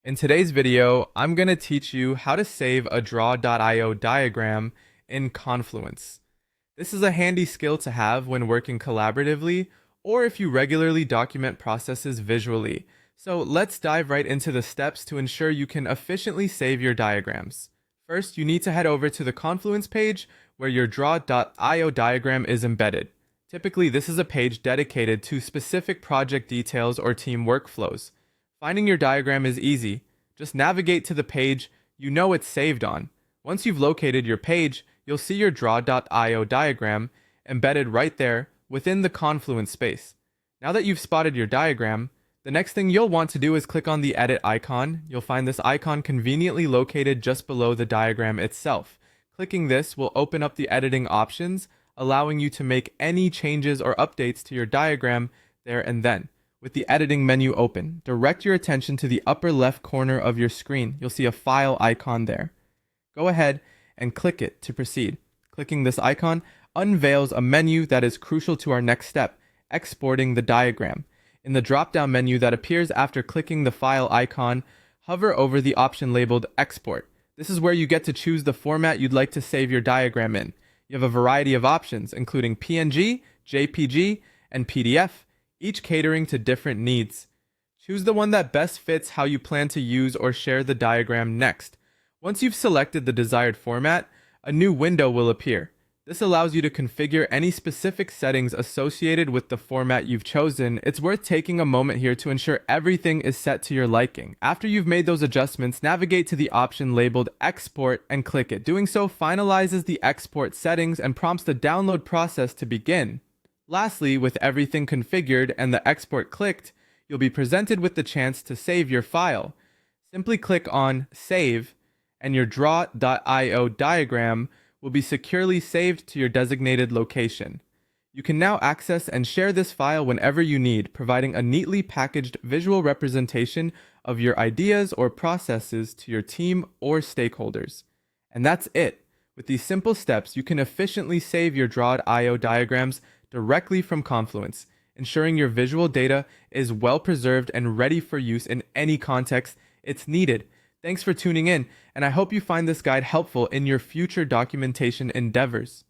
In today's video, I'm going to teach you how to save a draw.io diagram in Confluence. This is a handy skill to have when working collaboratively or if you regularly document processes visually. So let's dive right into the steps to ensure you can efficiently save your diagrams. First, you need to head over to the Confluence page where your draw.io diagram is embedded. Typically, this is a page dedicated to specific project details or team workflows. Finding your diagram is easy. Just navigate to the page you know it's saved on. Once you've located your page, you'll see your draw.io diagram embedded right there within the Confluence space. Now that you've spotted your diagram, the next thing you'll want to do is click on the edit icon. You'll find this icon conveniently located just below the diagram itself. Clicking this will open up the editing options, allowing you to make any changes or updates to your diagram there and then. With the editing menu open, direct your attention to the upper left corner of your screen. You'll see a file icon there. Go ahead and click it to proceed. Clicking this icon unveils a menu that is crucial to our next step, exporting the diagram. In the drop-down menu that appears after clicking the file icon, hover over the option labeled Export. This is where you get to choose the format you'd like to save your diagram in. You have a variety of options, including PNG, JPG, and PDF, each catering to different needs. Choose the one that best fits how you plan to use or share the diagram next. Once you've selected the desired format, a new window will appear. This allows you to configure any specific settings associated with the format you've chosen. It's worth taking a moment here to ensure everything is set to your liking. After you've made those adjustments, navigate to the option labeled Export and click it. Doing so finalizes the export settings and prompts the download process to begin. Lastly, with everything configured and the export clicked, you'll be presented with the chance to save your file. Simply click on Save, and your draw.io diagram will be securely saved to your designated location. You can now access and share this file whenever you need, providing a neatly packaged visual representation of your ideas or processes to your team or stakeholders. And that's it. With these simple steps, you can efficiently save your draw.io diagrams directly from Confluence, ensuring your visual data is well preserved and ready for use in any context it's needed. Thanks for tuning in, and I hope you find this guide helpful in your future documentation endeavors.